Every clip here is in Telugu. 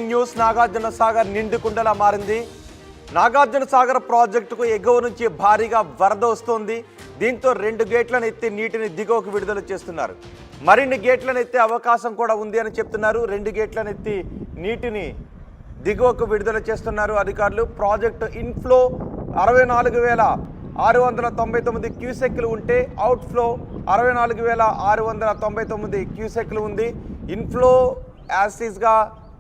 న్యూస్ నాగార్జున సాగర్ నిండుకుండలా మారింది. నాగార్జున సాగర్ ప్రాజెక్టుకు ఎగువ నుంచి భారీగా వరద వస్తోంది. దీంతో 2 గేట్లను ఎత్తి నీటిని దిగువకు విడుదల చేస్తున్నారు. మరిన్ని గేట్లను ఎత్తే అవకాశం కూడా ఉంది అని చెప్తున్నారు. 2 గేట్లను ఎత్తి నీటిని దిగువకు విడుదల చేస్తున్నారు అధికారులు. ప్రాజెక్టు ఇన్ఫ్లో 64,699 క్యూసెక్లు ఉంటే అవుట్ఫ్లో 64,699 క్యూసెక్లు ఉంది. ఇన్ఫ్లో యాసిడ్గా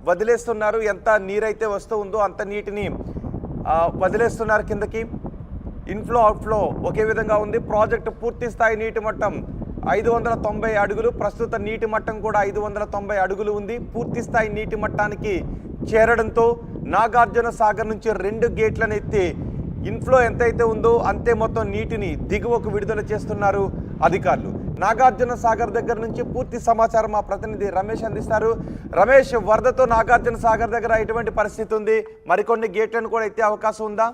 వదిలేస్తున్నారు. ఎంత నీరైతే వస్తుందో అంత నీటిని వదిలేస్తున్నారు కిందకి. ఇన్ఫ్లో అవుట్ఫ్లో ఒకే విధంగా ఉంది. ప్రాజెక్టు పూర్తి స్థాయి నీటి మట్టం 590 అడుగులు. ప్రస్తుత నీటి మట్టం కూడా 590 అడుగులు ఉంది. పూర్తి స్థాయి నీటి మట్టానికి చేరడంతో నాగార్జున సాగర్ నుంచి 2 గేట్లను ఎత్తి ఇన్ఫ్లో ఎంతైతే ఉందో అంతే మొత్తం నీటిని దిగువకు విడుదల చేస్తున్నారు అధికారులు. నాగార్జున సాగర్ దగ్గర నుంచి పూర్తి సమాచారం మా ప్రతినిధి రమేష్ అందిస్తారు. రమేష్, వరదతో నాగార్జున సాగర్ దగ్గర ఎటువంటి పరిస్థితి ఉంది? మరికొన్ని గేట్లను కూడా ఎత్తే అవకాశం ఉందా?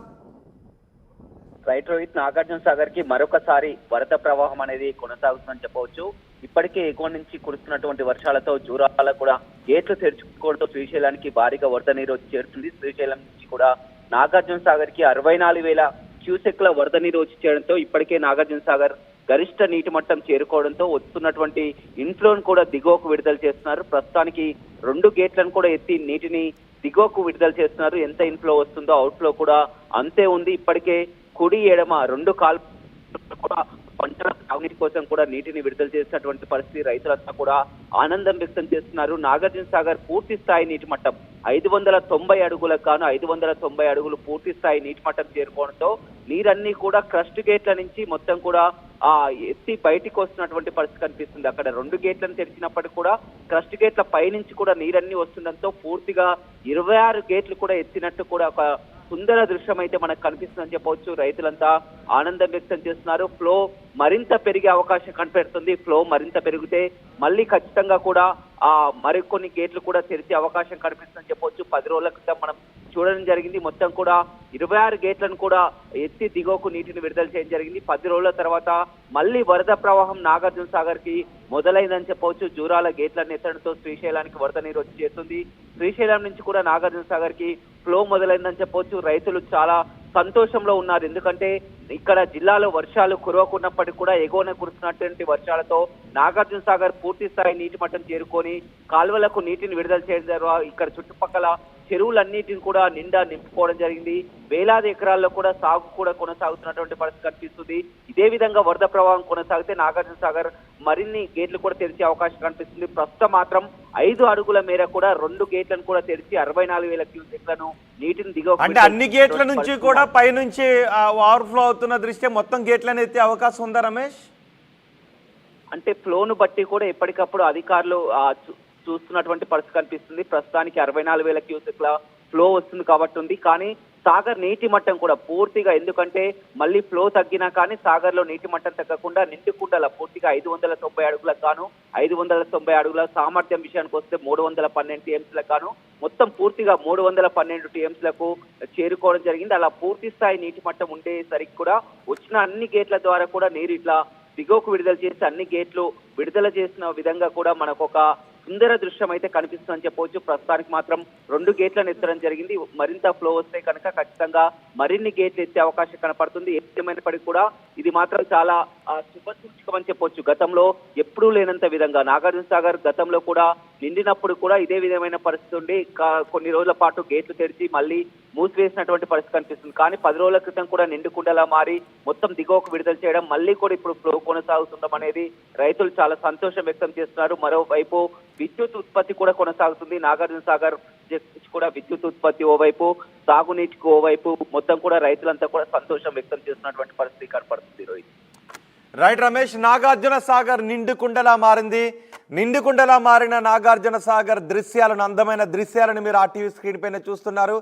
రైట్ రోహిత్, నాగార్జున సాగర్ కి మరొకసారి వరద ప్రవాహం అనేది కొనసాగుతుందని చెప్పవచ్చు. ఇప్పటికే ఎగువ నుంచి కురుస్తున్నటువంటి వర్షాలతో జూరాల కూడా గేట్లు తెరుచుకోవడంతో శ్రీశైలానికి భారీగా వరద నీరు వచ్చి చేరుతుంది. శ్రీశైలం నుంచి కూడా నాగార్జున సాగర్ కి 64,000 క్యూసెక్ల వరద నీరు వచ్చి చేయడంతో ఇప్పటికే నాగార్జున సాగర్ గరిష్ట నీటి మట్టం చేరుకోవడంతో వస్తున్నటువంటి ఇన్ఫ్లోను కూడా దిగువకు విడుదల చేస్తున్నారు. ప్రస్తుతానికి 2 గేట్లను కూడా ఎత్తి నీటిని దిగువకు విడుదల చేస్తున్నారు. ఎంత ఇన్ఫ్లో వస్తుందో అవుట్ఫ్లో కూడా అంతే ఉంది. ఇప్పటికే కుడి ఎడమ 2 కాలువలు కూడా పంటల సాగునీటి కోసం కూడా నీటిని విడుదల చేసినటువంటి పరిస్థితి. రైతులంతా కూడా ఆనందం వ్యక్తం చేస్తున్నారు. నాగార్జున సాగర్ పూర్తి స్థాయి నీటి మట్టం 590 అడుగులకు గాను 590 అడుగులు పూర్తి స్థాయి నీటి మట్టం చేరుకోవడంతో నీరన్నీ కూడా క్రస్ట్ గేట్ల నుంచి మొత్తం కూడా ఎత్తి బయటికి వస్తున్నటువంటి పరిస్థితి కనిపిస్తుంది. అక్కడ 2 గేట్లను తెరిచినప్పటికీ కూడా క్రస్ట్ గేట్ల పైనుంచి కూడా నీరన్నీ వస్తుండడంతో పూర్తిగా 26 గేట్లు కూడా ఎత్తినట్టు కూడా ఒక సుందర దృశ్యం అయితే మనకు కనిపిస్తుందని చెప్పవచ్చు. రైతులంతా ఆనందం వ్యక్తం చేస్తున్నారు. ఫ్లో మరింత పెరిగే అవకాశం కనిపెడుతుంది. ఫ్లో మరింత పెరిగితే మళ్ళీ ఖచ్చితంగా కూడా మరికొన్ని గేట్లు కూడా తెరిచే అవకాశం కనిపిస్తుందని చెప్పవచ్చు. 10 రోజుల క్రితం మనం చూడడం జరిగింది. మొత్తం కూడా 26 గేట్లను కూడా ఎత్తి దిగువకు నీటిని విడుదల చేయడం జరిగింది. 10 రోజుల తర్వాత మళ్ళీ వరద ప్రవాహం నాగార్జున సాగర్ కి మొదలైందని చెప్పవచ్చు. జూరాల గేట్లను ఎత్తడంతో శ్రీశైలానికి వరద నీరు వచ్చి చేస్తుంది. శ్రీశైలం నుంచి కూడా నాగార్జున సాగర్ కి ఫ్లో మొదలైందని చెప్పవచ్చు. రైతులు చాలా సంతోషంలో ఉన్నారు. ఎందుకంటే ఇక్కడ జిల్లాలో వర్షాలు కురవకున్నప్పటికీ కూడా ఎగువన కురుస్తున్నటువంటి వర్షాలతో నాగార్జున సాగర్ పూర్తి స్థాయి నీటి మట్టం చేరుకొని కాలువలకు నీటిని విడుదల చేయడం ద్వారా ఇక్కడ చుట్టుపక్కల చెరువులన్నిటిని కూడా నిండా నింపుకోవడం జరిగింది. వేలాది ఎకరాల్లో కూడా సాగు కూడా కొనసాగుతున్నటువంటి పరిస్థితి కనిపిస్తుంది. ఇదే విధంగా వరద ప్రవాహం కొనసాగితే నాగార్జున సాగర్ మరిన్ని గేట్లు కూడా తెరిచే అవకాశం కనిపిస్తుంది. ప్రస్తుతం మాత్రం 5 అడుగుల మేర కూడా 2 గేట్లను కూడా తెరిచి 64,000 క్యూసెక్లను నీటిని దిగ అంటే అన్ని గేట్ల నుంచి కూడా పైనుంచి ఓవర్ఫ్లో అవుతున్న దృష్ట్యా మొత్తం గేట్లను ఎత్తే అవకాశం ఉందా రమేష్? అంటే ఫ్లోను బట్టి కూడా ఎప్పటికప్పుడు అధికారులు చూస్తున్నటువంటి పరిస్థితి కనిపిస్తుంది. ప్రస్తుతానికి 64,000 క్యూసెక్ల ఫ్లో వస్తుంది కాబట్టి ఉంది. కానీ సాగర్ నీటి మట్టం కూడా పూర్తిగా, ఎందుకంటే మళ్ళీ ఫ్లో తగ్గినా కానీ సాగర్ లో నీటి మట్టం తగ్గకుండా నిండుకుండల పూర్తిగా 590 అడుగులకు గాను 590 అడుగుల సామర్థ్యం విషయానికి వస్తే 312 టీఎంసీలకు గాను మొత్తం పూర్తిగా 312 టీఎంసీలకు చేరుకోవడం జరిగింది. అలా పూర్తి స్థాయి నీటి మట్టం ఉండేసరికి కూడా వచ్చిన అన్ని గేట్ల ద్వారా కూడా నీరు ఇట్లా దిగువకు విడుదల చేసి అన్ని గేట్లు విడుదల చేసిన విధంగా కూడా మనకు ఒక సుందర దృశ్యం అయితే కనిపిస్తుందని చెప్పవచ్చు. ప్రస్తుతానికి మాత్రం 2 గేట్లను ఎత్తడం జరిగింది. మరింత ఫ్లో వస్తే కనుక ఖచ్చితంగా మరిన్ని గేట్లు ఎత్తే అవకాశం కనపడుతుంది. ఏమైనప్పటికీ కూడా ఇది మాత్రం చాలా శుభసూచకమని చెప్పొచ్చు. గతంలో ఎప్పుడూ లేనంత విధంగా నాగార్జున సాగర్ గతంలో కూడా నిండినప్పుడు కూడా ఇదే విధమైన పరిస్థితి ఉండి కొన్ని రోజుల పాటు గేట్లు తెరిచి మళ్ళీ మూసివేసినటువంటి పరిస్థితి కనిపిస్తుంది. కానీ 10 రోజుల క్రితం కూడా నిండుకుండలా మారి మొత్తం దిగువకు విడుదల చేయడం, మళ్ళీ కూడా ఇప్పుడు ఫ్లో కొనసాగుతుండడం అనేది రైతులు చాలా సంతోషం వ్యక్తం చేస్తున్నారు. మరోవైపు విద్యుత్ ఉత్పత్తి కూడా కొనసాగుతుంది. నాగార్జున సాగర్ కూడా విద్యుత్ ఉత్పత్తి ఓవైపు, సాగునీటికి ఓవైపు మొత్తం కూడా రైతులంతా కూడా సంతోషం వ్యక్తం చేస్తున్నటువంటి పరిస్థితి కనపడుతుంది. రోహిత్, రైట్ రమేష్, నాగార్జున సాగర్ నిండుకుండలా మారింది. నిండుకుండలా మారిన నాగార్జున సాగర్ దృశ్యాలను, అందమైన దృశ్యాలను మీరు RTV స్క్రీన్ పైన చూస్తున్నారు.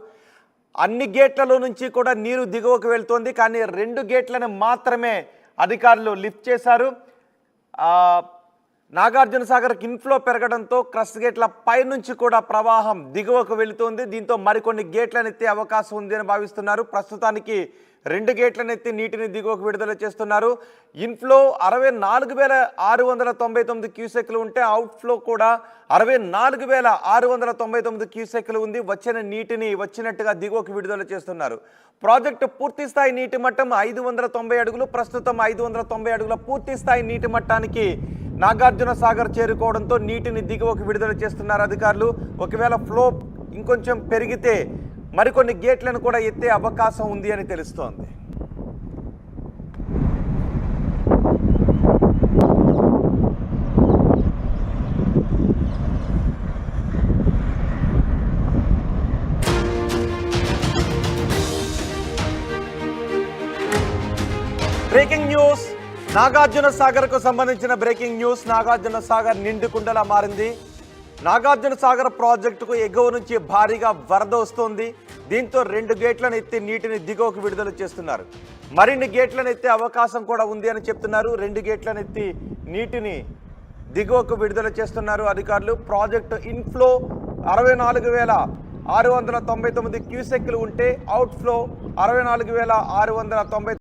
అన్ని గేట్లలో నుంచి కూడా నీరు దిగువకు వెళ్తోంది. కానీ 2 గేట్లను మాత్రమే అధికారులు లిఫ్ట్ చేశారు. నాగార్జున సాగర్కి ఇన్ఫ్లో పెరగడంతో క్రస్ట్ గేట్ల పైనుంచి కూడా ప్రవాహం దిగువకు వెళుతోంది. దీంతో మరికొన్ని గేట్లను ఎత్తే అవకాశం ఉంది అని భావిస్తున్నారు. ప్రస్తుతానికి 2 గేట్లను ఎత్తి నీటిని దిగువకు విడుదల చేస్తున్నారు. ఇన్ఫ్లో 64,699 క్యూసెక్లు ఉంటే అవుట్ఫ్లో కూడా 64,699 క్యూసెక్లు ఉంది. వచ్చిన నీటిని వచ్చినట్టుగా దిగువకు విడుదల చేస్తున్నారు. ప్రాజెక్టు పూర్తి స్థాయి నీటి మట్టం 590 అడుగులు. ప్రస్తుతం 590 అడుగుల పూర్తి స్థాయి నీటి మట్టానికి నాగార్జున సాగర్ చేరుకోవడంతో నీటిని దిగువకు విడుదల చేస్తున్నారు అధికారులు. ఒకవేళ ఫ్లో ఇంకొంచెం పెరిగితే మరికొన్ని గేట్లను కూడా ఎత్తే అవకాశం ఉంది అని తెలుస్తోంది. బ్రేకింగ్ న్యూస్, నాగార్జున సాగర్ కు సంబంధించిన బ్రేకింగ్ న్యూస్. నాగార్జున సాగర్ నిండుకుండలా మారింది. నాగార్జున సాగర్ ప్రాజెక్టుకు ఎగువ నుంచి భారీగా వరద వస్తోంది. దీంతో 2 గేట్లను ఎత్తి నీటిని దిగువకు విడుదల చేస్తున్నారు. మరిన్ని గేట్లను ఎత్తే అవకాశం కూడా ఉంది అని చెప్తున్నారు. 2 గేట్లను ఎత్తి నీటిని దిగువకు విడుదల చేస్తున్నారు అధికారులు. ప్రాజెక్టు ఇన్ఫ్లో 64,699 క్యూసెక్లు ఉంటే అవుట్ఫ్లో 64,699